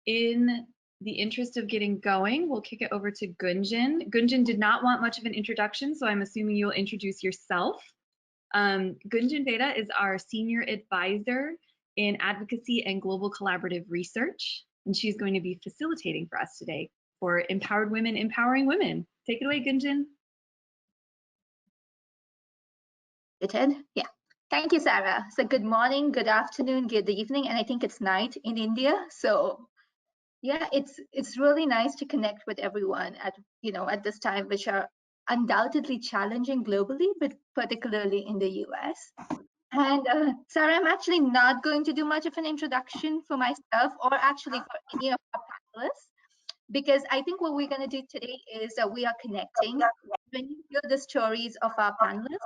In the interest of getting going, we'll kick it over to Gunjan. Gunjan did not want much of an introduction, so I'm assuming you'll introduce yourself. Gunjan Veda is our senior advisor in advocacy and global collaborative research, and she's going to be facilitating for us today for Empowered Women Empowering Women. Take it away, Gunjan. Yeah. Thank you, Sarah. So good morning, good afternoon, good evening, and I think it's night in India. So yeah, it's really nice to connect with everyone at this time, which are undoubtedly challenging globally, but particularly in the US. And Sarah, I'm actually not going to do much of an introduction for myself or actually for any of our panelists, because I think what we're going to do today is we are connecting. When you hear the stories of our panelists,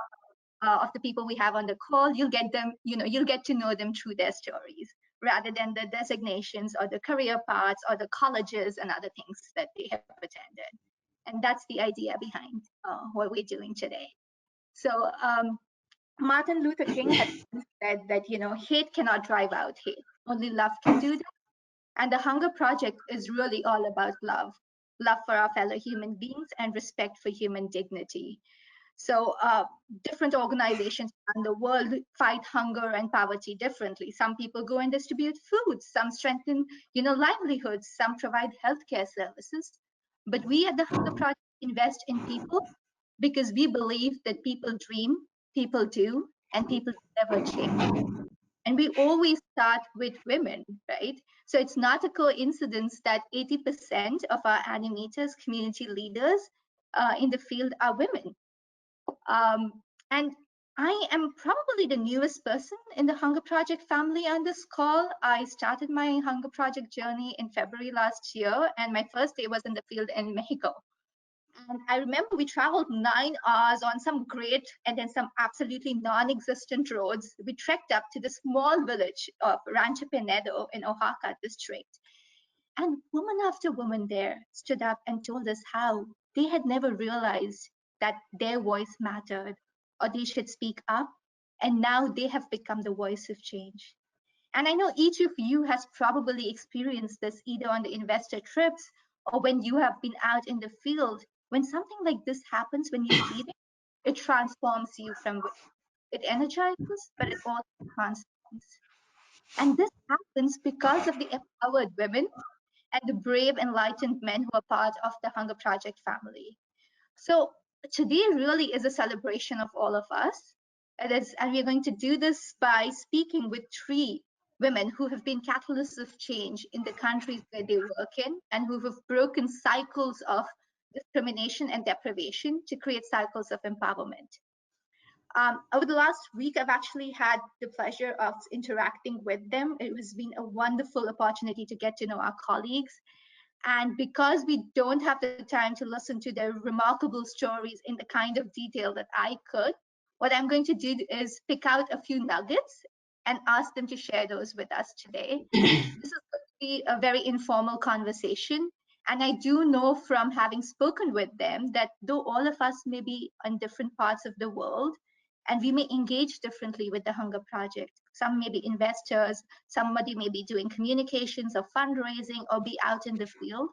of the people we have on the call, you'll get them, you'll get to know them through their stories rather than the designations or the career paths or the colleges and other things that they have attended. And that's the idea behind what we're doing today. So Martin Luther King had said that, hate cannot drive out hate, only love can do that. And the Hunger Project is really all about love for our fellow human beings and respect for human dignity. So different organizations around the world fight hunger and poverty differently. Some people go and distribute food, some strengthen, livelihoods, some provide healthcare services. But we at the Hunger Project invest in people because we believe that people dream, people do, and people never change. And we always start with women, right? So it's not a coincidence that 80% of our animators, community leaders in the field are women. And I am probably the newest person in the Hunger Project family on this call. I started my Hunger Project journey in February last year, and my first day was in the field in Mexico. And I remember we traveled 9 hours on some great and then some absolutely non-existent roads. We trekked up to the small village of Rancho Pinedo in Oaxaca district. And woman after woman there stood up and told us how they had never realized that their voice mattered or they should speak up. And now they have become the voice of change. And I know each of you has probably experienced this either on the investor trips or when you have been out in the field. When something like this happens, when you see it transforms you from within. It energizes, but it also transforms. And this happens because of the empowered women and the brave, enlightened men who are part of the Hunger Project family. So today really is a celebration of all of us. And we're going to do this by speaking with 3 women who have been catalysts of change in the countries where they work in and who have broken cycles of discrimination and deprivation to create cycles of empowerment. Over the last week, I've actually had the pleasure of interacting with them. It has been a wonderful opportunity to get to know our colleagues. And because we don't have the time to listen to their remarkable stories in the kind of detail that I could, what I'm going to do is pick out a few nuggets and ask them to share those with us today. This is going to be a very informal conversation. And I do know from having spoken with them that though all of us may be on different parts of the world, and we may engage differently with the Hunger Project. Some may be investors, somebody may be doing communications or fundraising or be out in the field.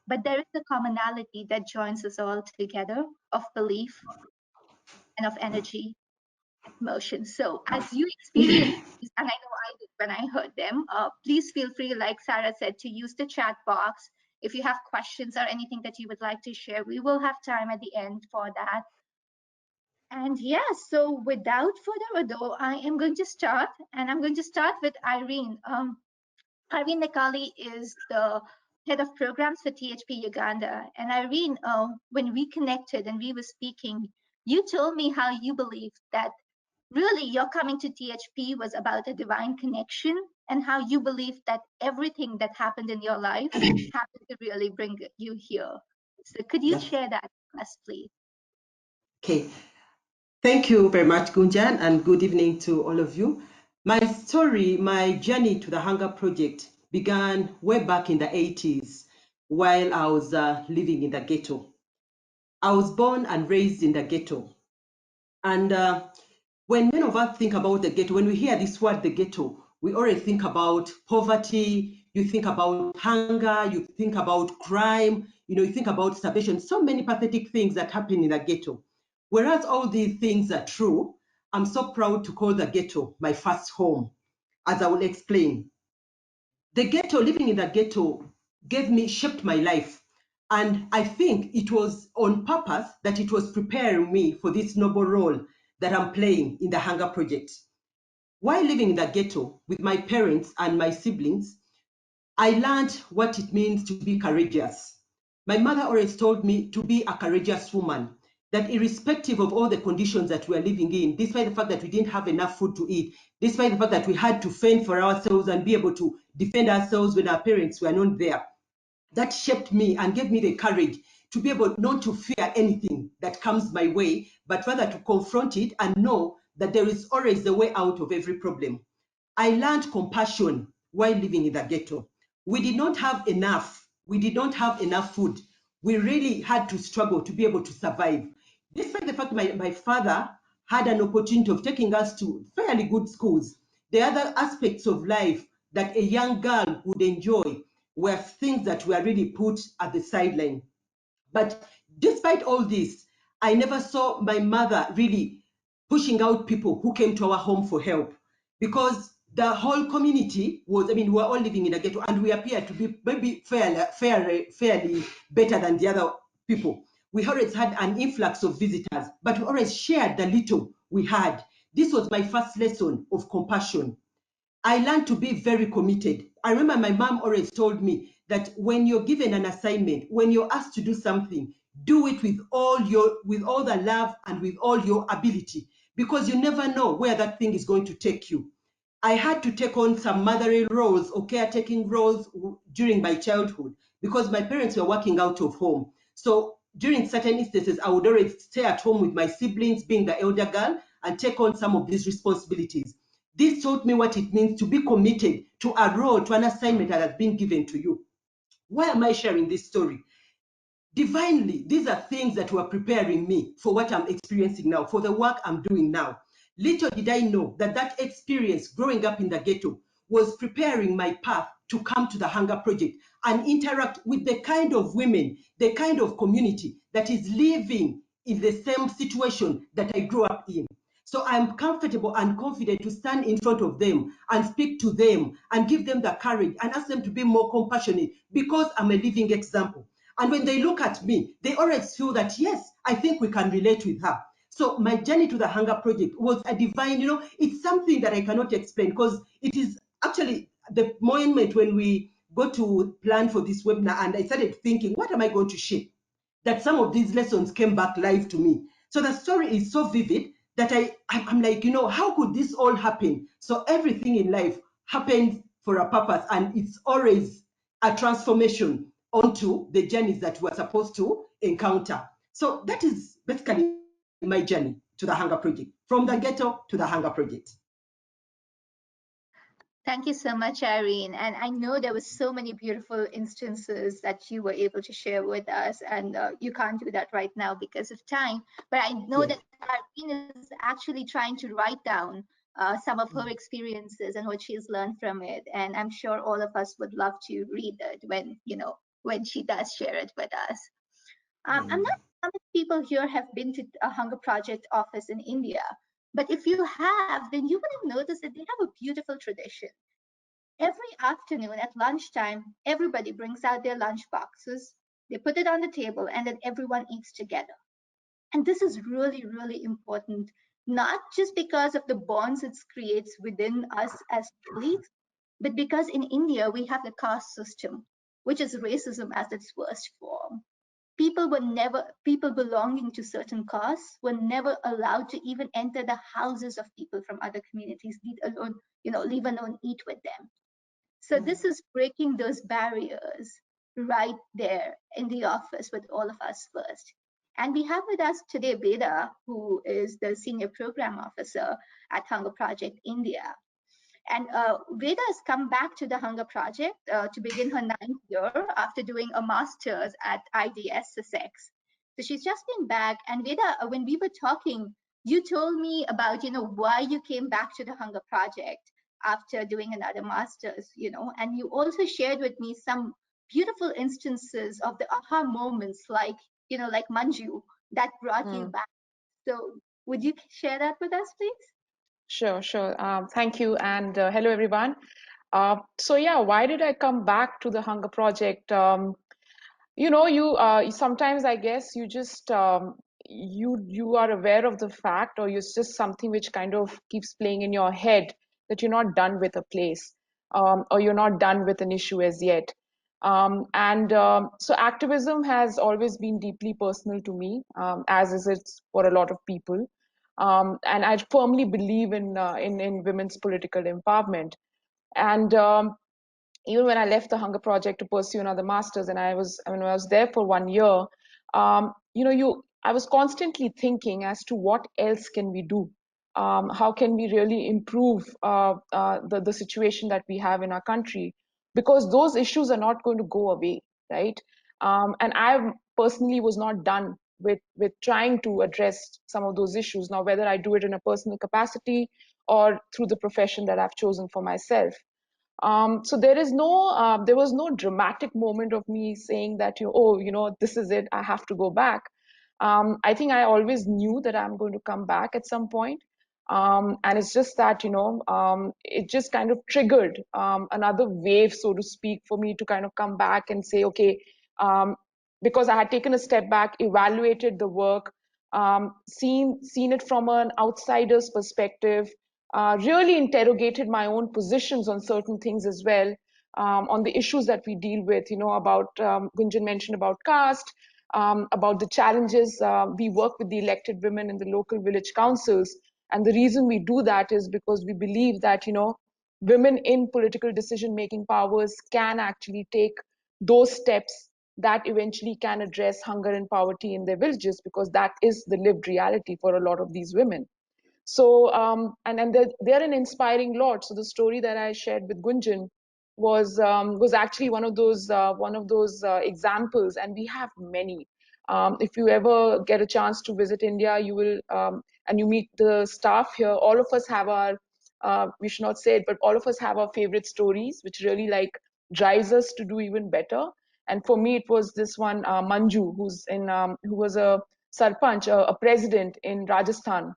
But there is a commonality that joins us all together of belief and of energy and emotion. So as you experience these, and I know I did when I heard them, please feel free, like Sarah said, to use the chat box. If you have questions or anything that you would like to share, we will have time at the end for that. And yes, so without further ado, I am going to start, and I'm going to start with Irene. Irene Naikaali is the head of programs for THP-Uganda. And Irene, when we connected and we were speaking, you told me how you believed that really your coming to THP was about a divine connection and how you believed that everything that happened in your life happened to really bring you here. So could you share that with us, please? Okay. Thank you very much, Gunjan, and good evening to all of you. My story, my journey to the Hunger Project began way back in the 80s while I was living in the ghetto. I was born and raised in the ghetto. And when many of us think about the ghetto, when we hear this word, the ghetto, we already think about poverty, you think about hunger, you think about crime, you think about starvation, so many pathetic things that happen in a ghetto. Whereas all these things are true, I'm so proud to call the ghetto my first home, as I will explain. The ghetto, living in the ghetto, shaped my life. And I think it was on purpose that it was preparing me for this noble role that I'm playing in the Hunger Project. While living in the ghetto with my parents and my siblings, I learned what it means to be courageous. My mother always told me to be a courageous woman, that irrespective of all the conditions that we are living in, despite the fact that we didn't have enough food to eat, despite the fact that we had to fend for ourselves and be able to defend ourselves when our parents were not there, that shaped me and gave me the courage to be able not to fear anything that comes my way, but rather to confront it and know that there is always a way out of every problem. I learned compassion while living in the ghetto. We did not have enough. We did not have enough food. We really had to struggle to be able to survive. Despite the fact my father had an opportunity of taking us to fairly good schools, the other aspects of life that a young girl would enjoy were things that were really put at the sideline. But despite all this, I never saw my mother really pushing out people who came to our home for help, because the whole community was, we were all living in a ghetto and we appeared to be maybe fairly better than the other people. We always had an influx of visitors, but we always shared the little we had. This was my first lesson of compassion. I learned to be very committed. I remember my mom always told me that when you're given an assignment, when you're asked to do something, do it with all the love and with all your ability, because you never know where that thing is going to take you. I had to take on some mothering roles or caretaking roles during my childhood because my parents were working out of home. So during certain instances, I would always stay at home with my siblings, being the elder girl, and take on some of these responsibilities. This taught me what it means to be committed to a role, to an assignment that has been given to you. Why am I sharing this story? Divinely, these are things that were preparing me for what I'm experiencing now, for the work I'm doing now. Little did I know that that experience growing up in the ghetto was preparing my path to come to the Hunger Project and interact with the kind of women, the kind of community that is living in the same situation that I grew up in. So I'm comfortable and confident to stand in front of them and speak to them and give them the courage and ask them to be more compassionate, because I'm a living example. And when they look at me, they always feel that, yes, I think we can relate with her. So my journey to the Hunger Project was a divine, it's something that I cannot explain, because it is actually the moment when we got to plan for this webinar and I started thinking, what am I going to share? That some of these lessons came back live to me. So the story is so vivid that I'm like, how could this all happen? So everything in life happens for a purpose, and it's always a transformation onto the journeys that we're supposed to encounter. So that is basically my journey to the Hunger Project, from the ghetto to the Hunger Project. Thank you so much, Irene. And I know there were so many beautiful instances that you were able to share with us, and you can't do that right now because of time. But I know that Irene is actually trying to write down some of her experiences and what she's learned from it. And I'm sure all of us would love to read it when she does share it with us. I'm not sure how many people here have been to a Hunger Project office in India, but if you have, then you would have noticed that they have a beautiful tradition. Every afternoon at lunchtime, everybody brings out their lunch boxes, they put it on the table, and then everyone eats together. And this is really, really important, not just because of the bonds it creates within us as colleagues, but because in India, we have the caste system, which is racism at its worst form. People belonging to certain castes were never allowed to even enter the houses of people from other communities, leave alone eat with them. So this is breaking those barriers right there in the office with all of us first. And we have with us today Veda, who is the Senior Program Officer at Hunger Project India. And Veda has come back to the Hunger Project to begin her 9th year after doing a master's at IDS Sussex. So she's just been back. And Veda, when we were talking, you told me about why you came back to the Hunger Project. after doing another master's, and you also shared with me some beautiful instances of the aha moments, like Manju, that brought you back. So would you share that with us, please? Sure, sure. Thank you, and hello, everyone. So yeah, why did I come back to the Hunger Project? You sometimes, I guess, you just you are aware of the fact, or it's just something which kind of keeps playing in your head that you're not done with a place, or you're not done with an issue as yet. So activism has always been deeply personal to me, as is it for a lot of people. And I firmly believe in women's political empowerment. And even when I left the Hunger Project to pursue another master's, and I was there for 1 year, I was constantly thinking as to what else can we do? How can we really improve the situation that we have in our country? Because those issues are not going to go away, right? And I personally was not done with trying to address some of those issues. Now, whether I do it in a personal capacity or through the profession that I've chosen for myself. So there was no dramatic moment of me saying that, this is it, I have to go back. I think I always knew that I'm going to come back at some point. And it's just that, it just kind of triggered another wave, so to speak, for me to kind of come back and say, okay, because I had taken a step back, evaluated the work, seen it from an outsider's perspective, really interrogated my own positions on certain things as well, on the issues that we deal with, about, Gunjan mentioned about caste, about the challenges. We work with the elected women in the local village councils. And the reason we do that is because we believe that, women in political decision-making powers can actually take those steps that eventually can address hunger and poverty in their villages, because that is the lived reality for a lot of these women. So, and they're an inspiring lot. So the story that I shared with Gunjan was actually one of those examples, and we have many. If you ever get a chance to visit India, you will, and you meet the staff here. All of us have our, we should not say it, but all of us have our favorite stories, which really like drives us to do even better. And for me, it was this one, Manju, who was a sarpanch, a president in Rajasthan.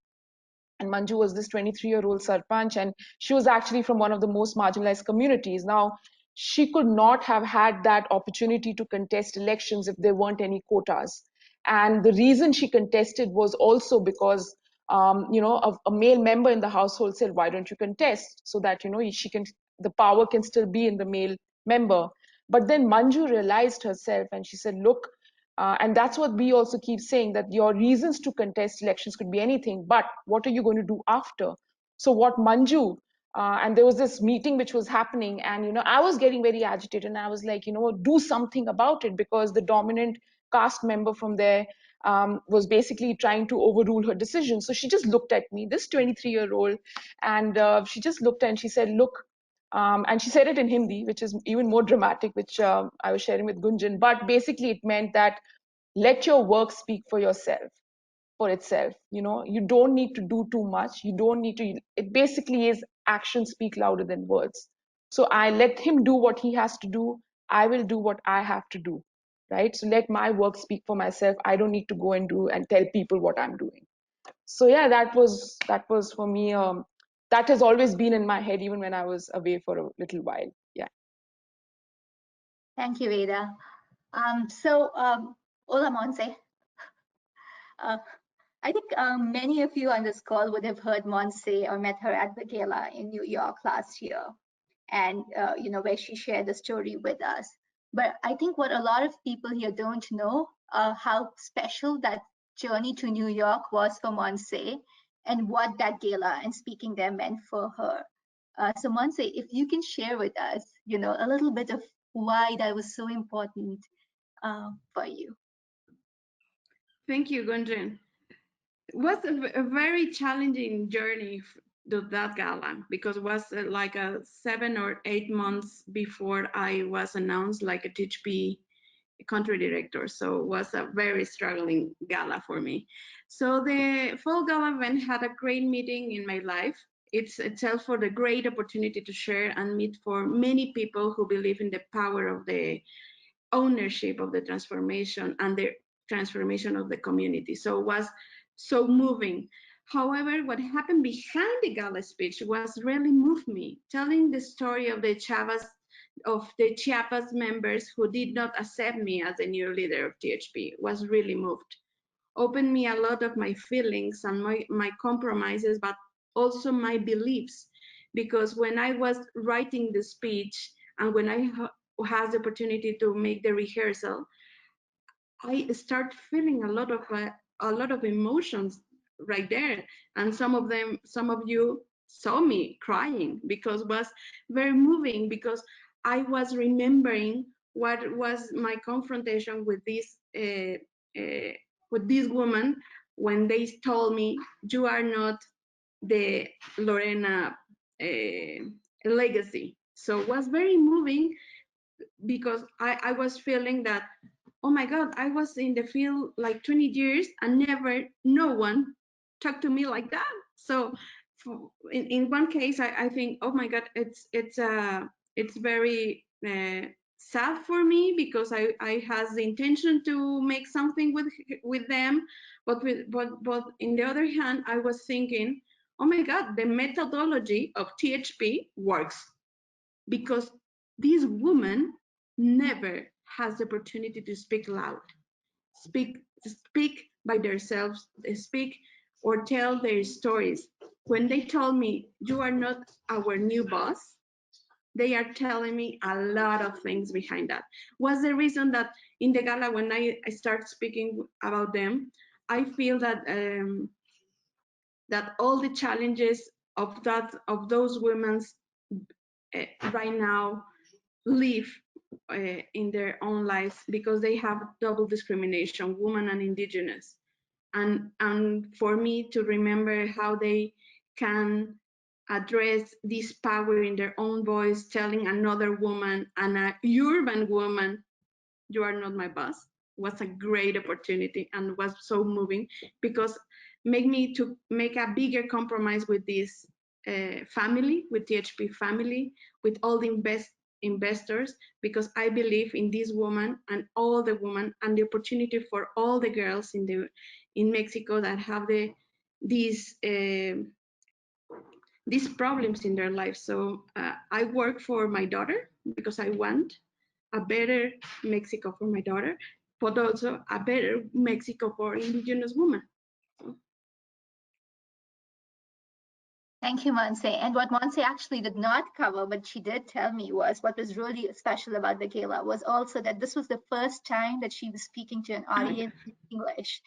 And Manju was this 23-year-old sarpanch, and she was actually from one of the most marginalized communities. Now, she could not have had that opportunity to contest elections if there weren't any quotas. And the reason she contested was also because, a male member in the household said, "Why don't you contest?" So that, the power can still be in the male member. But then Manju realized herself, and she said, "Look." And that's what we also keep saying, that your reasons to contest elections could be anything, but what are you going to do after? So what Manju, and there was this meeting which was happening, and I was getting very agitated, and I was like, do something about it, because the dominant caste member from there was basically trying to overrule her decision. So she just looked at me, this 23-year-old, and she just looked and she said, "Look," and she said it in Hindi, which is even more dramatic, which I was sharing with Gunjan. But basically, it meant that let your work speak for yourself, for itself. You don't need to do too much. You don't need to. It basically is actions speak louder than words. So I let him do what he has to do. I will do what I have to do. Right. So let my work speak for myself. I don't need to go and do and tell people what I'm doing. So yeah, that was for me. That has always been in my head, even when I was away for a little while. Yeah. Thank you, Veda. Hola, Montse. I think many of you on this call would have heard Montse or met her at the gala in New York last year, and where she shared the story with us. But I think what a lot of people here don't know, how special that journey to New York was for Montse, and what that gala and speaking there meant for her. So Montse, if you can share with us, a little bit of why that was so important for you. Thank you, Gunjan. It was a very challenging journey to that gala, because it was like 7 or 8 months before I was announced like a THP country director. So it was a very struggling gala for me. So the fall gala event had a great meeting in my life. it's itself for the great opportunity to share and meet for many people who believe in the power of the ownership of the transformation and the transformation of the community. So it was so moving. However, what happened behind the gala speech was really moved me. Telling the story of the Chiapas members who did not accept me as the new leader of THP was really moved. Opened me a lot of my feelings and my compromises, but also my beliefs. Because when I was writing the speech and when I had the opportunity to make the rehearsal, I start feeling a lot of emotions right there, and some of you saw me crying because it was very moving, because I was remembering what was my confrontation with this woman when they told me, you are not the Lorena legacy. So it was very moving because I was feeling that, oh my God, I was in the field like 20 years and no one talked to me like that. So in one case, I think, oh my God, it's very sad for me because I has the intention to make something with them, but in the other hand, I was thinking, oh my God, the methodology of THP works, because this woman never has the opportunity to speak loud, speak by themselves, speak or tell their stories. When they told me, you are not our new boss, they are telling me a lot of things behind that. Was the reason that in the gala, when I start speaking about them, I feel that that all the challenges of those women's right now live in their own lives, because they have double discrimination, woman and indigenous. And for me to remember how they can address this power in their own voice, telling another woman, and a urban woman, you are not my boss, was a great opportunity and was so moving, because make me to make a bigger compromise with this family, with THP family, with all the investors, because I believe in this woman and all the women, and the opportunity for all the girls in Mexico that have these problems in their lives. So I work for my daughter because I want a better Mexico for my daughter, but also a better Mexico for indigenous women. Thank you, Montse. And what Montse actually did not cover, but she did tell me, was what was really special about the gala was also that this was the first time that she was speaking to an audience in English.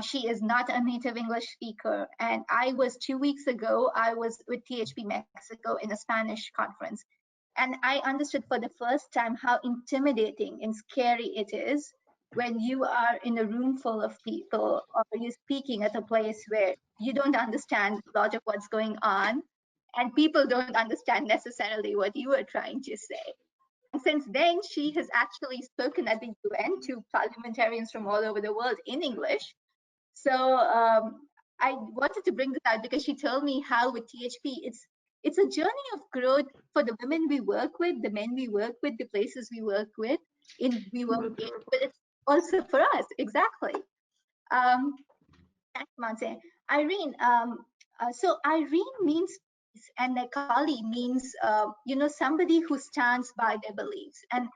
She is not a native English speaker. And 2 weeks ago, I was with THP-Mexico in a Spanish conference. And I understood for the first time how intimidating and scary it is when you are in a room full of people, or you're speaking at a place where you don't understand a lot of what's going on, and people don't understand necessarily what you are trying to say. And since then, she has actually spoken at the UN to parliamentarians from all over the world in English. So I wanted to bring this out because she told me how with THP, it's a journey of growth for the women we work with, the men we work with, the places we work with, but it's also for us, exactly. Thanks, Montse. Irene, so Irene means peace, and Naikaali means, somebody who stands by their beliefs. And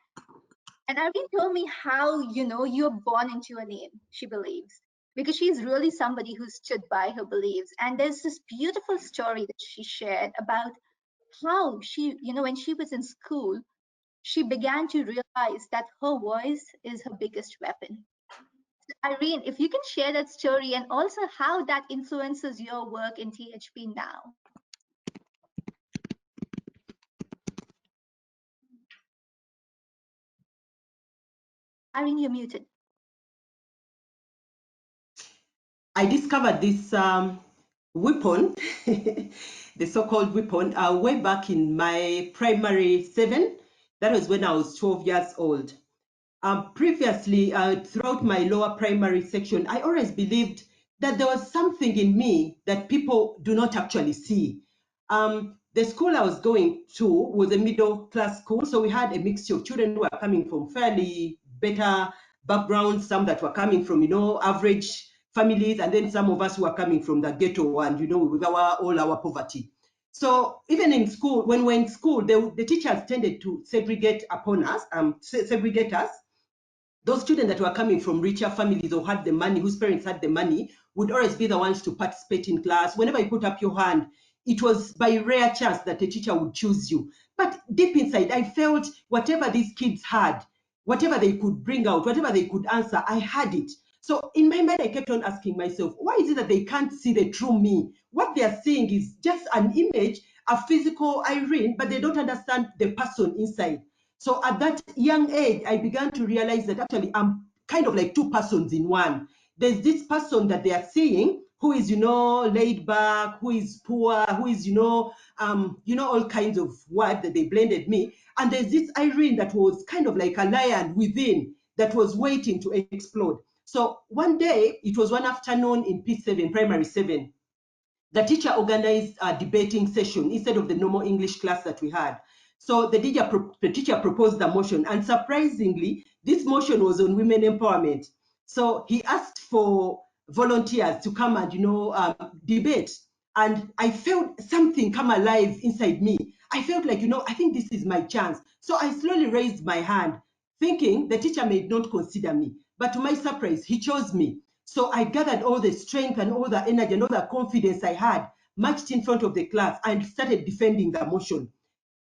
Irene told me how, you're born into a name, she believes, because she's really somebody who stood by her beliefs. And there's this beautiful story that she shared about how she, when she was in school, she began to realize that her voice is her biggest weapon. Irene, if you can share that story and also how that influences your work in THP now. Irene, you're muted. I discovered this weapon, the so-called weapon, way back in my primary 7. That was when I was 12 years old. Previously, throughout my lower primary section, I always believed that there was something in me that people do not actually see. The school I was going to was a middle class school, so we had a mixture of children who were coming from fairly better backgrounds, some that were coming from, average families, and then some of us who were coming from the ghetto and, with all our poverty. So even in school, when we're in school, the teachers tended to segregate upon us, segregate us. Those children that were coming from richer families or had the money, whose parents had the money, would always be the ones to participate in class. Whenever you put up your hand, it was by rare chance that a teacher would choose you. But deep inside, I felt whatever these kids had, whatever they could bring out, whatever they could answer, I had it. So in my mind, I kept on asking myself, why is it that they can't see the true me? What they are seeing is just an image, a physical Irene, but they don't understand the person inside. So at that young age, I began to realize that actually I'm kind of like two persons in one. There's this person that they are seeing who is, laid back, who is poor, who is, all kinds of words that they blended me. And there's this Irene that was kind of like a lion within that was waiting to explode. So one day, it was one afternoon in P7, primary 7, the teacher organized a debating session instead of the normal English class that we had. So the teacher proposed the motion, and surprisingly, this motion was on women empowerment. So he asked for volunteers to come and debate, and I felt something come alive inside me. I felt like, I think this is my chance. So I slowly raised my hand, thinking the teacher may not consider me, but to my surprise, he chose me. So I gathered all the strength and all the energy and all the confidence I had, marched in front of the class and started defending the motion.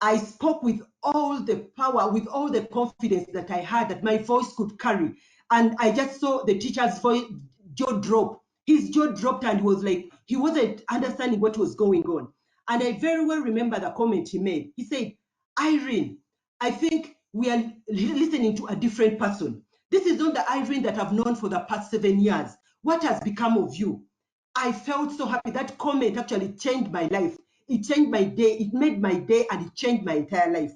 I spoke with all the power, with all the confidence that I had, that my voice could carry. And I just saw the teacher's voice, jaw drop. His jaw dropped and he was like, he wasn't understanding what was going on. And I very well remember the comment he made. He said, Irene, I think we are listening to a different person. This is not the Irene that I've known for the past 7 years. What has become of you? I felt so happy. That comment actually changed my life. It changed my day. It made my day and it changed my entire life.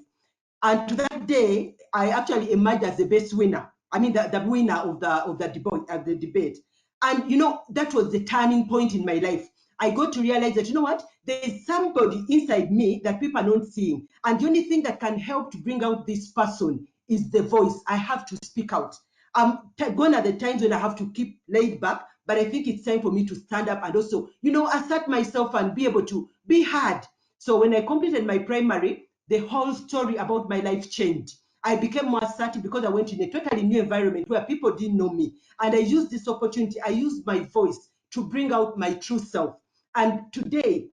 And to that day, I actually emerged as the best winner. I mean, the winner of the debate. And that was the turning point in my life. I got to realize that, what? There's somebody inside me that people are not seeing. And the only thing that can help to bring out this person is the voice. I have to speak out. Gone are the times when I have to keep laid back, but I think it's time for me to stand up and also, assert myself and be able to be heard. So when I completed my primary, the whole story about my life changed. I became more assertive because I went in a totally new environment where people didn't know me. And I used this opportunity, I used my voice to bring out my true self. And today,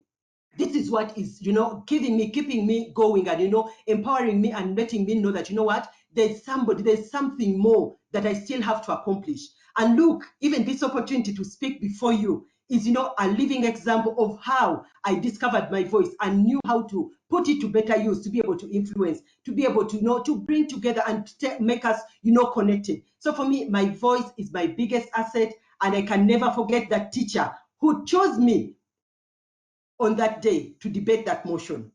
this is what is, keeping me going and, empowering me and letting me know that, what, there's something more that I still have to accomplish. And look, even this opportunity to speak before you is, a living example of how I discovered my voice and knew how to put it to better use, to be able to influence, to be able to, to bring together and make us, connected. So for me, my voice is my biggest asset, and I can never forget that teacher who chose me on that day to debate that motion.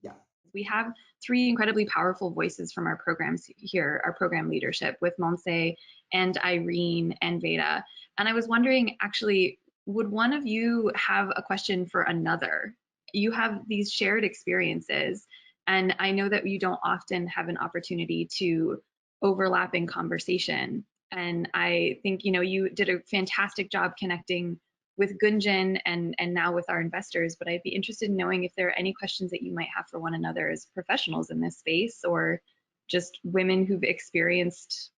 Yeah. We have 3 incredibly powerful voices from our programs here, our program leadership, with Montse and Irene and Veda. And I was wondering, actually, would one of you have a question for another? You have these shared experiences, and I know that you don't often have an opportunity to overlap in conversation. And I think, you did a fantastic job connecting with Gunjan and now with our investors, but I'd be interested in knowing if there are any questions that you might have for one another as professionals in this space, or just women who've experienced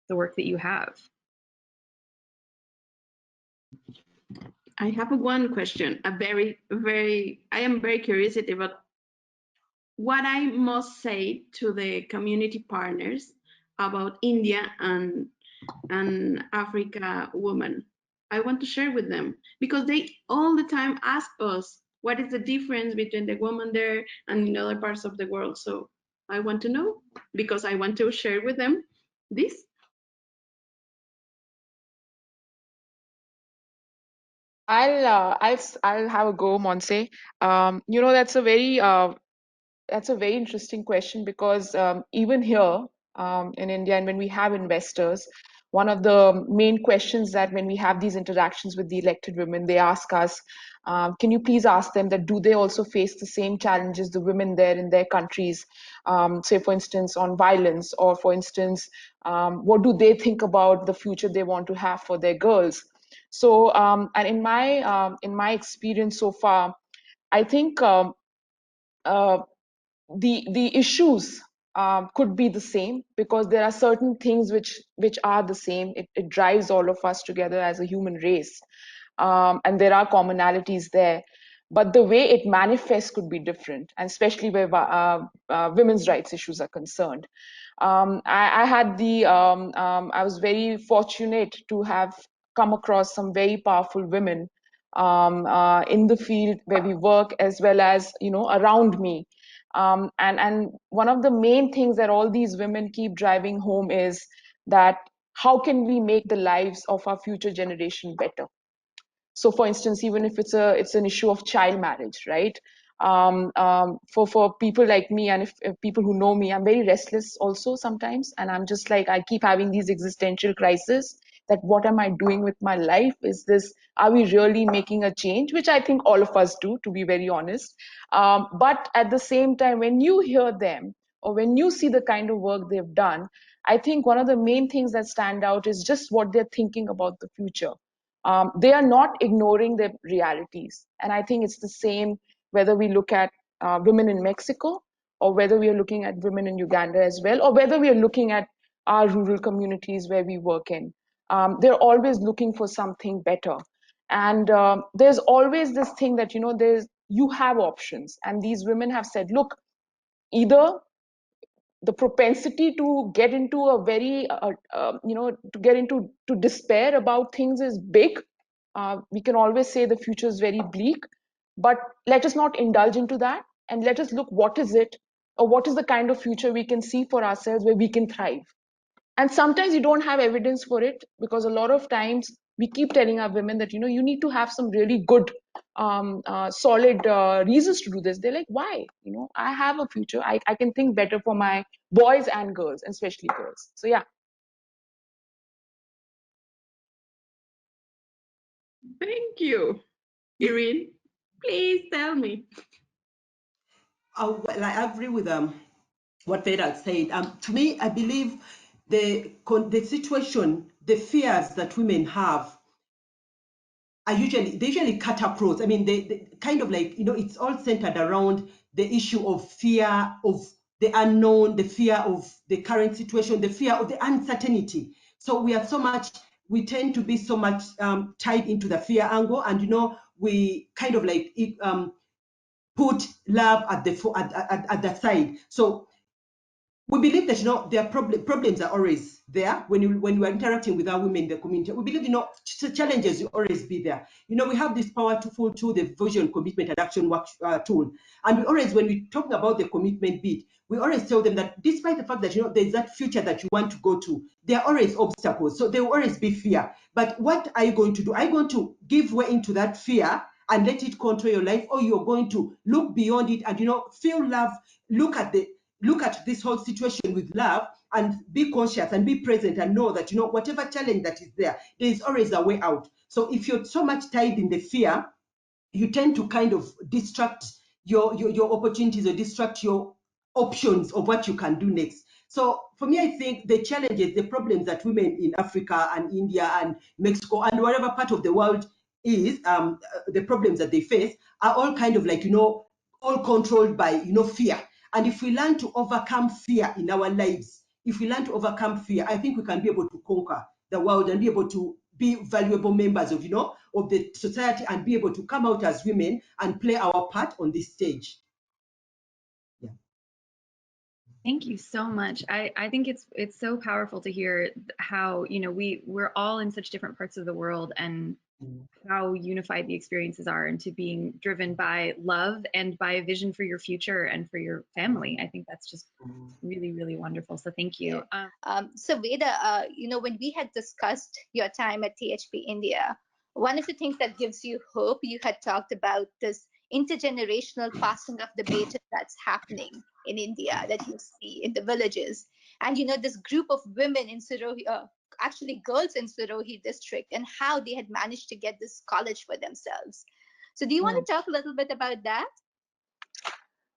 the work that you have. I have one question, I am very curious about what I must say to the community partners about India and Africa women. I want to share with them because they all the time ask us what is the difference between the woman there and in other parts of the world. So I want to know because I want to share with them this. I'll have a go, Montse. That's a very interesting question because even here in India, and when we have investors, one of the main questions that when we have these interactions with the elected women, they ask us, can you please ask them that do they also face the same challenges the women there in their countries, say for instance on violence, or for instance, what do they think about the future they want to have for their girls? So, and in my experience so far, I think the issues could be the same, because there are certain things which are the same. It drives all of us together as a human race, and there are commonalities there. But the way it manifests could be different, and especially where women's rights issues are concerned. I had I was very fortunate to have come across some very powerful women in the field where we work, as well as around me. And one of the main things that all these women keep driving home is that how can we make the lives of our future generation better? So for instance, even if it's an issue of child marriage, right? For people like me, and if people who know me, I'm very restless also sometimes, and I'm just like, I keep having these existential crises, that what am I doing with my life? Are we really making a change? Which I think all of us do, to be very honest. But at the same time, when you hear them, or when you see the kind of work they've done, I think one of the main things that stand out is just what they're thinking about the future. They are not ignoring their realities. And I think it's the same whether we look at women in Mexico, or whether we are looking at women in Uganda as well, or whether we are looking at our rural communities where we work in. They're always looking for something better. And there's always this thing that, you have options. And these women have said, look, either the propensity to get into a very to get into to despair about things is big. We can always say the future is very bleak, but let us not indulge into that, and let us look what is it, or what is the kind of future we can see for ourselves where we can thrive. And sometimes you don't have evidence for it, because a lot of times we keep telling our women that you need to have some really good solid reasons to do this. They're like, why? I have a future. I can think better for my boys and girls, and especially girls. So yeah. Thank you, Irene. Please tell me. Well, I agree with what Veda said. To me, I believe the situation, the fears that women have are usually cut across. I mean, they kind of like, it's all centered around the issue of fear of the unknown, the fear of the current situation, the fear of the uncertainty. So we tend to be so much tied into the fear angle, and we kind of like put love at the side. So we believe that their problems are always there when you are interacting with our women in the community. We believe challenges will always be there. We have this powerful tool, the vision, commitment, and action work tool, and we always, when we talk about the commitment bit, we always tell them that despite the fact that there's that future that you want to go to, there are always obstacles. So there will always be fear. But what are you going to do? Are you going to give way into that fear and let it control your life, or you're going to look beyond it and feel love, look at this whole situation with love, and be conscious and be present, and know that whatever challenge that is there is always a way out. So if you're so much tied in the fear, you tend to kind of distract your opportunities, or distract your options of what you can do next. So for me, I think the challenges, the problems that women in Africa and India and Mexico and whatever part of the world is, the problems that they face are all kind of like, all controlled by, fear. And if we learn to overcome fear in our lives, if we learn to overcome fear, I think we can be able to conquer the world and be able to be valuable members of, of the society, and be able to come out as women and play our part on this stage. Yeah. Thank you so much. I think it's so powerful to hear how, we're all in such different parts of the world, and how unified the experiences are into being driven by love and by a vision for your future and for your family. I think that's just really, really wonderful. So thank you. So Veda, when we had discussed your time at THP India, one of the things that gives you hope, you had talked about this intergenerational passing of the baton that's happening in India, that you see in the villages. And this group of women in actually girls in Sirohi district and how they had managed to get this college for themselves. So do you want to talk a little bit about that?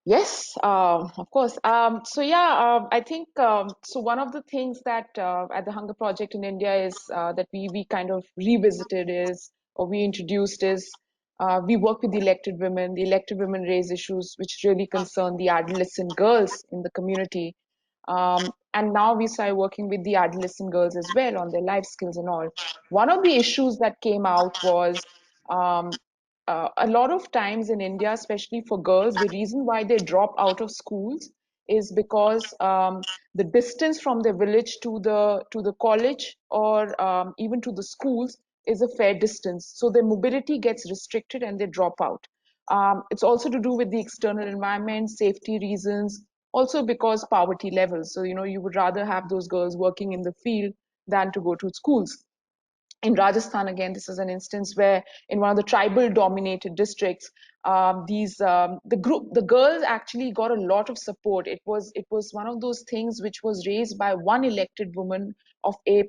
Yes, of course. So yeah, I think so. One of the things that at the Hunger Project in India is that we kind of revisited is, or we introduced is, we work with the elected women. The elected women raise issues which really concern the adolescent girls in the community. And now we started working with the adolescent girls as well on their life skills and all. One of the issues that came out was um, a lot of times in India, especially for girls, the reason why they drop out of schools is because the distance from their village to the college or even to the schools is a fair distance. So their mobility gets restricted and they drop out. It's also to do with the external environment, safety reasons, also because poverty levels. So, you know, you would rather have those girls working in the field than to go to schools. In Rajasthan, again, this is an instance where in one of the tribal dominated districts, the girls actually got a lot of support. It was one of those things which was raised by one elected woman of a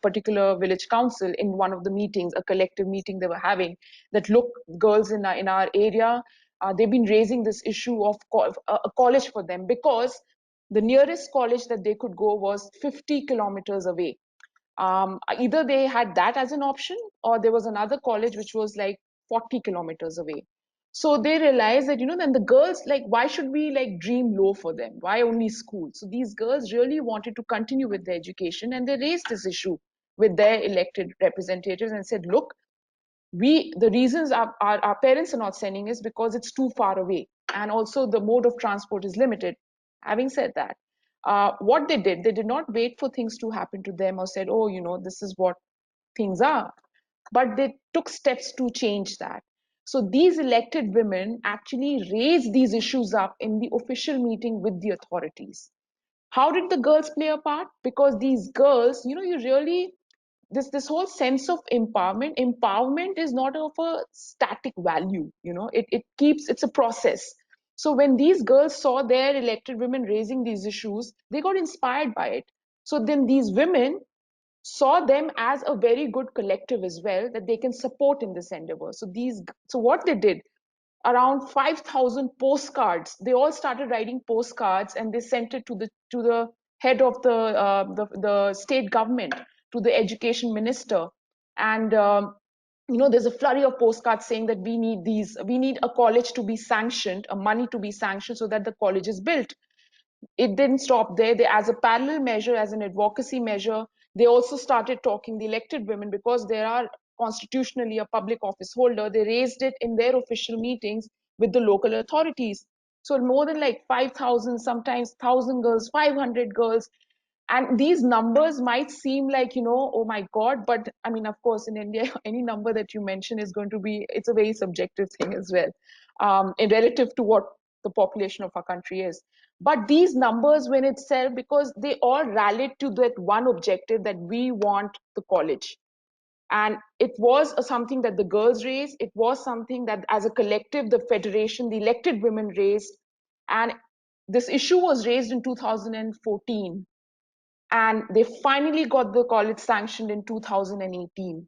particular village council in one of the meetings, a collective meeting they were having, that look, girls in our area, they've been raising this issue of a college for them because the nearest college that they could go was 50 kilometers away. Either they had that as an option or there was another college which was like 40 kilometers away. So they realized that, you know, then the girls, like, why should we like dream low for them? Why only school? So these girls really wanted to continue with their education and they raised this issue with their elected representatives and said, look, the reasons our parents are not sending is because it's too far away and also the mode of transport is limited. Having said that, what they did not wait for things to happen to them or said, oh, you know, this is what things are, but they took steps to change that. So these elected women actually raised these issues up in the official meeting with the authorities. How did the girls play a part? Because these girls, you know, you really, this whole sense of empowerment is not of a static value, you know, it's a process. So when these girls saw their elected women raising these issues, they got inspired by it. So then these women saw them as a very good collective as well that they can support in this endeavor. So what they did, around 5,000 postcards. They all started writing postcards and they sent it to the head of the state government, to the education minister. And you know, there's a flurry of postcards saying that we need a college to be sanctioned, a money to be sanctioned so that the college is built. It didn't stop there. They, as a parallel measure, as an advocacy measure, they also started talking, the elected women, because they are constitutionally a public office holder, they raised it in their official meetings with the local authorities. So more than like 5,000, sometimes 1,000 girls, 500 girls. And these numbers might seem like, you know, oh my God, but I mean, of course, in India, any number that you mention is going to be, it's a very subjective thing as well, in relative to what the population of our country is. But these numbers when itself, because they all rallied to that one objective that we want the college. And it was something that the girls raised. It was something that as a collective, the federation, the elected women raised. And this issue was raised in 2014. And they finally got the college sanctioned in 2018.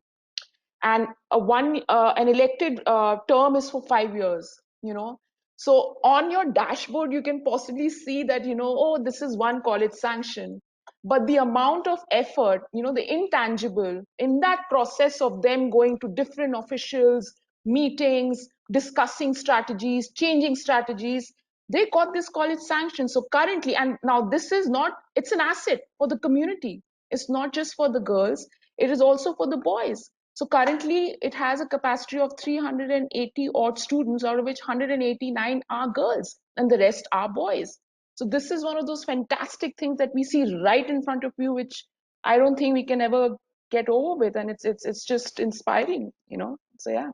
And an elected term is for 5 years, you know. So on your dashboard you can possibly see that, you know, oh, this is one college sanction, but the amount of effort, you know, the intangible in that process of them going to different officials, meetings, discussing strategies, changing strategies, they got this college sanction. So currently, and now this is not, it's an asset for the community. It's not just for the girls, it is also for the boys. So currently it has a capacity of 380 odd students, out of which 189 are girls and the rest are boys. So this is one of those fantastic things that we see right in front of you, which I don't think we can ever get over with. And it's just inspiring, you know. So yeah.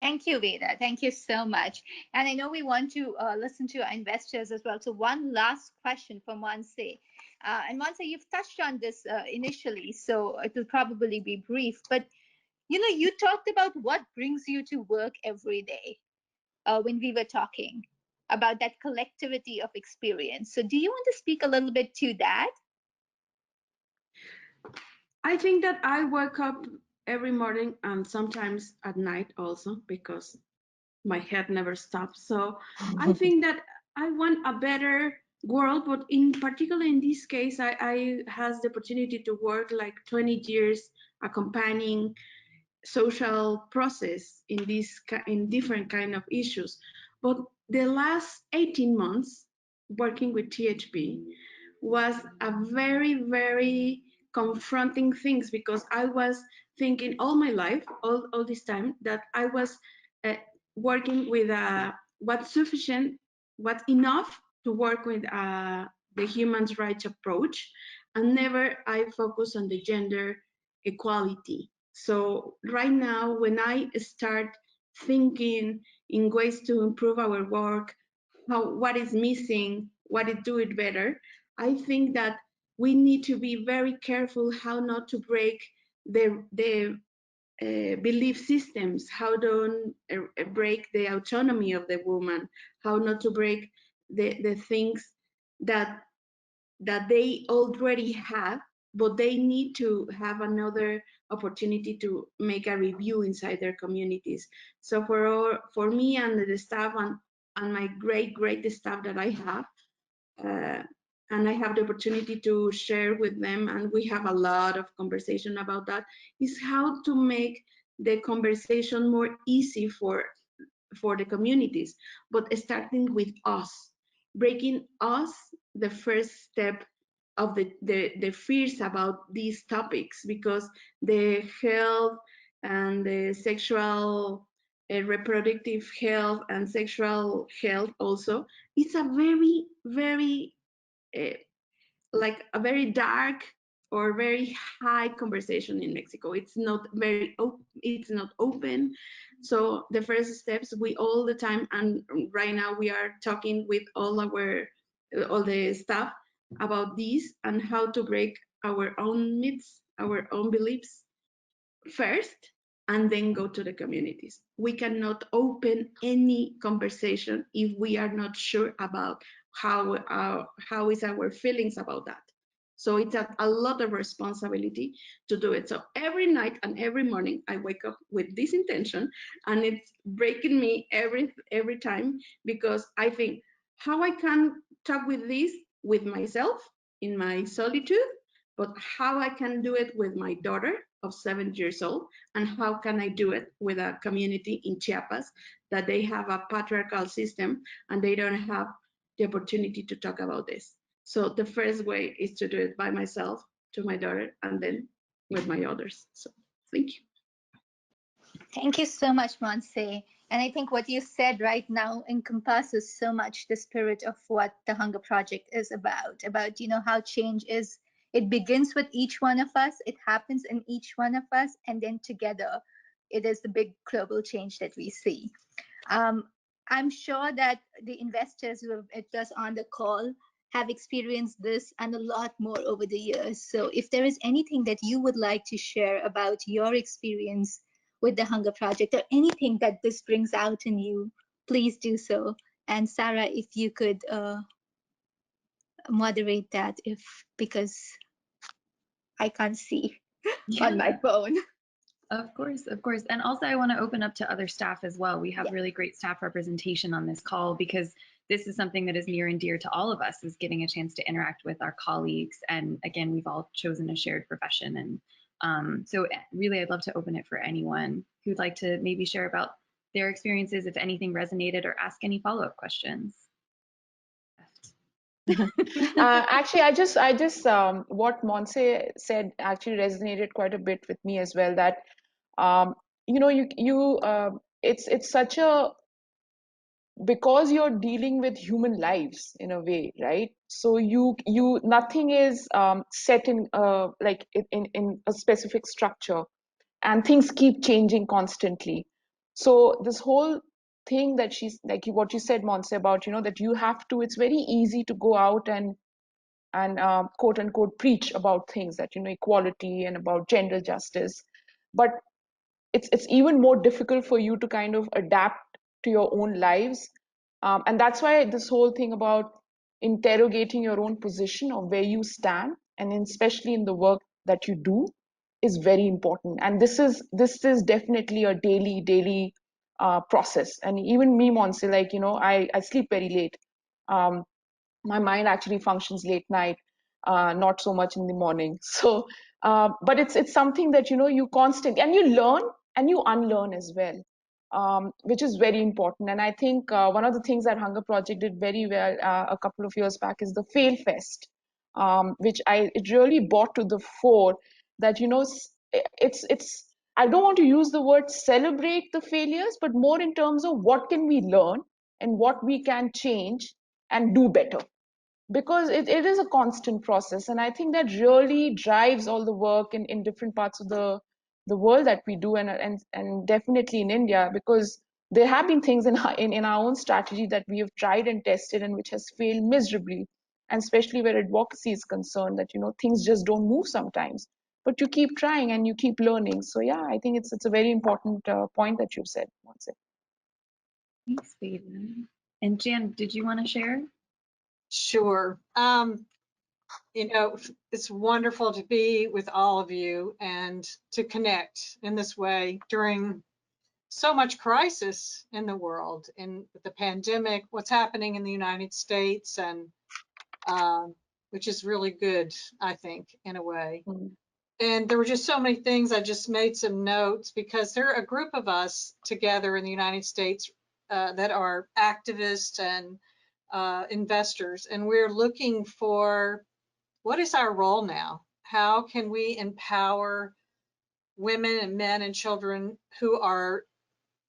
Thank you, Veda. Thank you so much. And I know we want to listen to our investors as well. So one last question from Montse. And Montse, you've touched on this initially, so it will probably be brief. But, you know, you talked about what brings you to work every day when we were talking about that collectivity of experience. So do you want to speak a little bit to that? I think that I wake up every morning and sometimes at night also because my head never stops. So I think that I want a better world, but in particular in this case, I has the opportunity to work like 20 years accompanying social process in in different kind of issues. But the last 18 months working with THP was a very confronting things because I was thinking all my life, all this time, that I was uh, working with what's sufficient, what's enough to work with the human rights approach, and never I focus on the gender equality. So right now, when I start thinking in ways to improve our work, what is missing, what to do it better, I think that we need to be very careful how not to break the belief systems, how don't break the autonomy of the woman, how not to break the things that they already have, but they need to have another opportunity to make a review inside their communities. So for me and the staff and my great staff that I have, uh, and I have the opportunity to share with them, and we have a lot of conversation about that, is how to make the conversation more easy for the communities, but starting with us, breaking us the first step of the fears about these topics, because the health and the sexual reproductive health and sexual health also is a very uh, like a very dark or very high conversation in Mexico. It's not it's not open. So the first steps, we all the time, and right now we are talking with all the staff about this and how to break our own myths, our own beliefs first, and then go to the communities. We cannot open any conversation if we are not sure about how is our feelings about that. So it's a lot of responsibility to do it. So every night and every morning I wake up with this intention, and it's breaking me every time, because I think how I can talk with this with myself in my solitude, but how I can do it with my daughter of 7 years old, and how can I do it with a community in Chiapas that they have a patriarchal system and they don't have the opportunity to talk about this. So the first way is to do it by myself, to my daughter, and then with my others. So thank you. Thank you so much, Montse. And I think what you said right now encompasses so much the spirit of what the Hunger Project is about, how change is, it begins with each one of us, it happens in each one of us, and then together, it is the big global change that we see. I'm sure that the investors who have with us on the call have experienced this and a lot more over the years. So if there is anything that you would like to share about your experience with the Hunger Project, or anything that this brings out in you, please do so. And Sarah, if you could moderate that, because I can't see on my phone. Of course, of course. And also I want to open up to other staff as well. We have really great staff representation on this call, because this is something that is near and dear to all of us, is getting a chance to interact with our colleagues. And again, we've all chosen a shared profession. And so really, I'd love to open it for anyone who'd like to maybe share about their experiences, if anything resonated, or ask any follow-up questions. Actually, I just what Montse said actually resonated quite a bit with me as well. That it's such a, because you're dealing with human lives in a way, right? So you nothing is set in like in a specific structure, and things keep changing constantly. So this whole thing that she's like what you said, Montse, about that you have to, it's very easy to go out and quote unquote preach about things that equality and about gender justice, but it's even more difficult for you to kind of adapt to your own lives. And that's why this whole thing about interrogating your own position of where you stand, and especially in the work that you do, is very important. And this is definitely a daily process. And even me, Montse, like, you know, I sleep very late. My mind actually functions late night, not so much in the morning. So, but it's something that, you know, you constant, and you learn and you unlearn as well, which is very important. And I think one of the things that Hunger Project did very well a couple of years back is the Fail Fest, which it really brought to the fore that, you know, it's I don't want to use the word celebrate the failures, but more in terms of what can we learn and what we can change and do better, because it is a constant process. And I think that really drives all the work in different parts of the world that we do, and definitely in India, because there have been things in our own strategy that we have tried and tested and which has failed miserably, and especially where advocacy is concerned, that, you know, things just don't move sometimes, but you keep trying and you keep learning. So yeah, I think it's a very important point that you've said, Montse. Thanks, Veda. And Jan, did you want to share? Sure. You know, it's wonderful to be with all of you and to connect in this way during so much crisis in the world, in the pandemic, what's happening in the United States, and which is really good, I think, in a way. And there were just so many things. I just made some notes because there are a group of us together in the United States that are activists and investors, and we're looking for, what is our role now? How can we empower women and men and children who are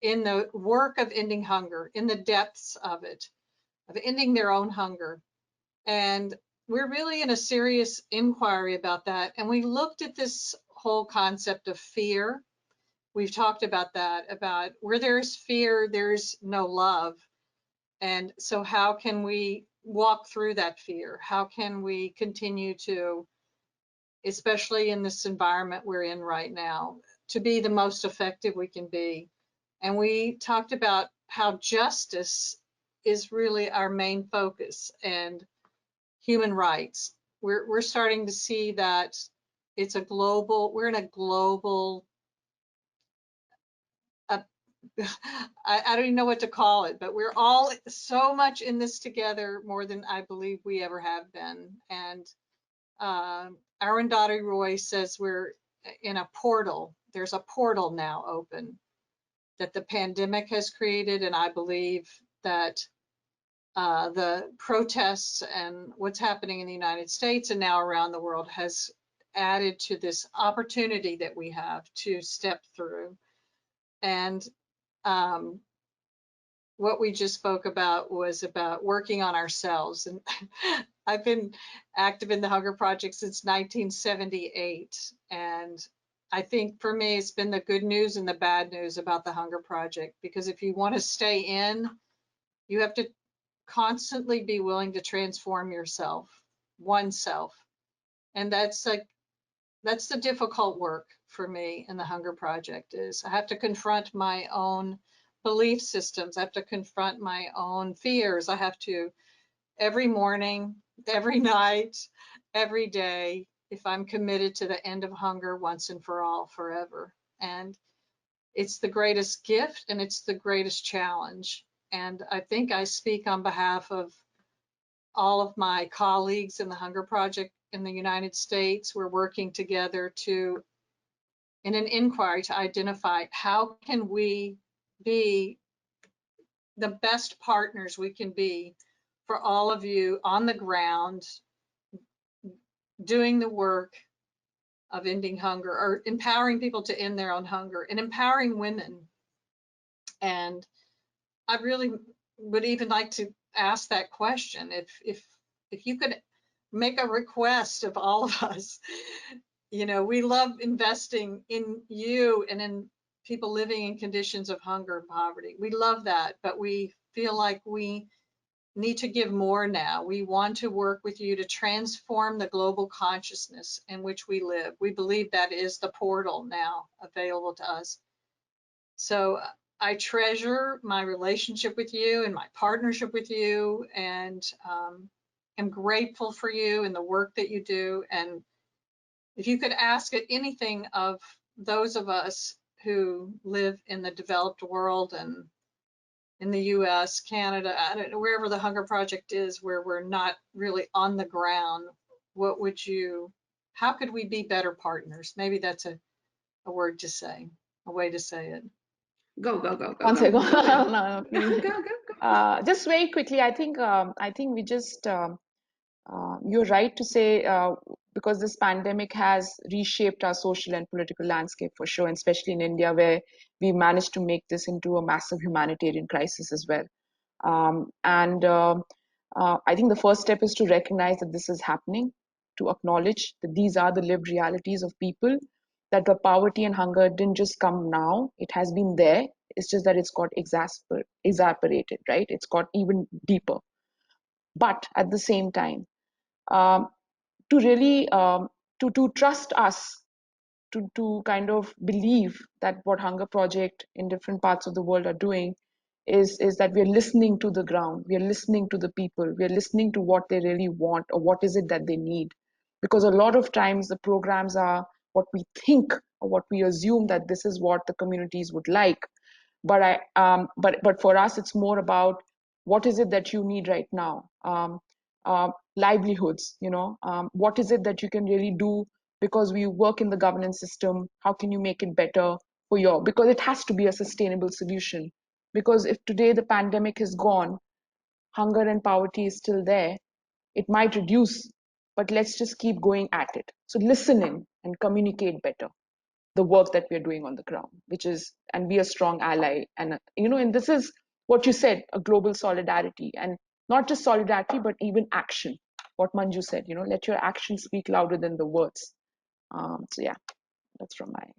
in the work of ending hunger, in the depths of it, of ending their own hunger? And we're really in a serious inquiry about that. And we looked at this whole concept of fear. We've talked about that, about where there's fear, there's no love. And so how can we walk through that fear? How can we continue to, especially in this environment we're in right now, to be the most effective we can be? And we talked about how justice is really our main focus, and human rights. We're starting to see that it's a global, we're in a global, I don't even know what to call it, but we're all so much in this together, more than I believe we ever have been. And Arundhati Roy says we're in a portal. There's a portal now open that the pandemic has created, and I believe that the protests and what's happening in the United States and now around the world has added to this opportunity that we have to step through. And what we just spoke about was about working on ourselves. And I've been active in the Hunger Project since 1978. And I think for me, it's been the good news and the bad news about the Hunger Project, because if you want to stay in, you have to constantly be willing to transform yourself, oneself. And that's the difficult work for me in the Hunger Project, is I have to confront my own belief systems. I have to confront my own fears. I have to, every morning, every night, every day, if I'm committed to the end of hunger once and for all, forever. And it's the greatest gift and it's the greatest challenge. And I think I speak on behalf of all of my colleagues in the Hunger Project in the United States. We're working together to, in an inquiry, to identify how can we be the best partners we can be for all of you on the ground, doing the work of ending hunger, or empowering people to end their own hunger, and empowering women. And I really would even like to ask that question, if you could make a request of all of us. You know, we love investing in you and in people living in conditions of hunger and poverty. We love that, but we feel like we need to give more now. We want to work with you to transform the global consciousness in which we live. We believe that is the portal now available to us. So I treasure my relationship with you and my partnership with you, and am grateful for you and the work that you do. And if you could ask it anything of those of us who live in the developed world and in the US, Canada, I don't know, wherever the Hunger Project is, where we're not really on the ground, what would you, how could we be better partners? Maybe that's a word to say, a way to say it. Go, go, go, go. One second. Go ahead. No, Go, go, go. just very quickly, I think we just you're right to say because this pandemic has reshaped our social and political landscape for sure, and especially in India, where we managed to make this into a massive humanitarian crisis as well. I think the first step is to recognize that this is happening, to acknowledge that these are the lived realities of people, that the poverty and hunger didn't just come now, it has been there. It's just that it's got exasperated, right? It's got even deeper. But at the same time, to really to trust us, to kind of believe that what Hunger Project in different parts of the world are doing is that we're listening to the ground, we're listening to the people, we're listening to what they really want or what is it that they need. Because a lot of times the programs are what we think or what we assume that this is what the communities would like. But for us, it's more about what is it that you need right now. Livelihoods, what is it that you can really do because we work in the governance system? How can you make it better for because it has to be a sustainable solution. Because if today the pandemic is gone, hunger and poverty is still there, it might reduce, but let's just keep going at it. So listen in and communicate better the work that we're doing on the ground, and be a strong ally. And this is what you said, a global solidarity, and not just solidarity, but even action. What Manju said, let your actions speak louder than the words. So yeah, that's from my.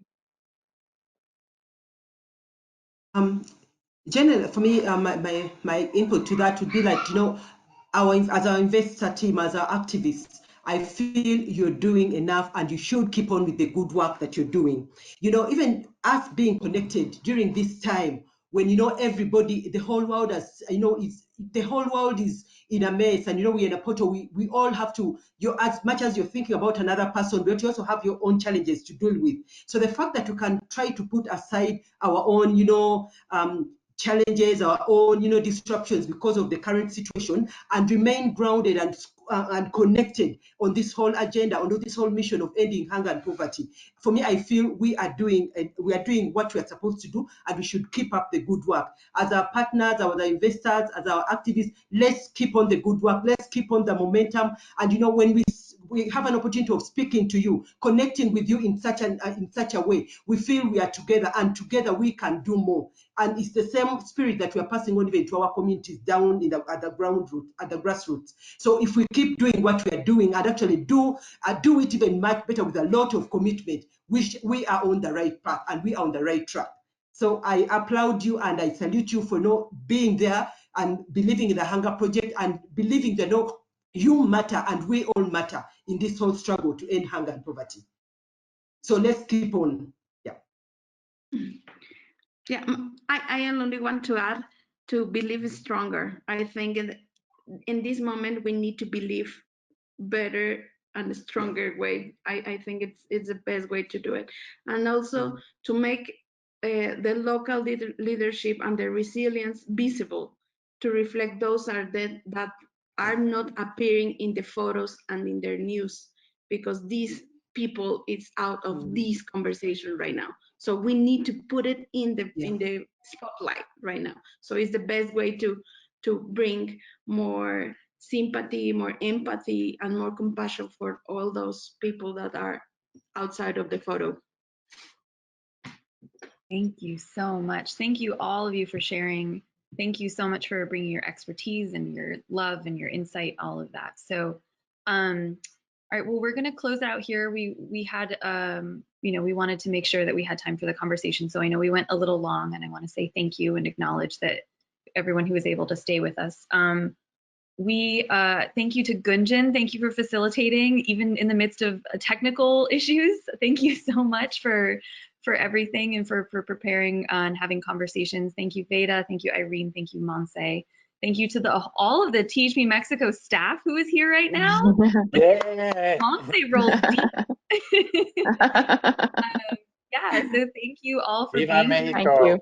Generally, for me, my input to that would be like, as our investor team, as our activists, I feel you're doing enough and you should keep on with the good work that you're doing. Even us being connected during this time when, everybody, the whole world the whole world is in a mess, and, we're in a portal, we all have to, as much as you're thinking about another person, but you also have your own challenges to deal with. So the fact that you can try to put aside our own, challenges, our own, disruptions because of the current situation, and remain grounded and connected on this whole agenda, on this whole mission of ending hunger and poverty. For me, I feel we are doing what we are supposed to do, and we should keep up the good work. As our partners, as our investors, as our activists, let's keep on the good work. Let's keep on the momentum. And when we have an opportunity of speaking to you, connecting with you in such a way, we feel we are together, and together we can do more. And it's the same spirit that we are passing on even to our communities down at the grassroots. So if we keep doing what we are doing and actually do it even much better with a lot of commitment, we are on the right path and we are on the right track. So I applaud you and I salute you for being there and believing in the Hunger Project and believing that you matter and we all matter in this whole struggle to end hunger and poverty. So let's keep on. Yeah, I only want to add to believe stronger. I think in this moment we need to believe better and stronger way. I think it's the best way to do it, and also to make the local leadership and the resilience visible, to reflect those that are not appearing in the photos and in their news, because these people is out of this conversation right now. So we need to put it in the spotlight right now. So it's the best way to bring more sympathy, more empathy, and more compassion for all those people that are outside of the photo. Thank you so much. Thank you, all of you, for sharing. Thank you so much for bringing your expertise and your love and your insight, all of that. So, all right, well, we're going to close out here. We had, we wanted to make sure that we had time for the conversation. So I know we went a little long, and I want to say thank you and acknowledge that everyone who was able to stay with us. We thank you to Gunjan. Thank you for facilitating, even in the midst of technical issues. Thank you so much for everything and for preparing and having conversations. Thank you, Veda. Thank you, Irene. Thank you, Montse. Thank you to all of the THP-Mexico staff who is here right now. Yeah. Montse rolled deep. Yeah, so thank you all for Viva being here. Mexico. Thank you.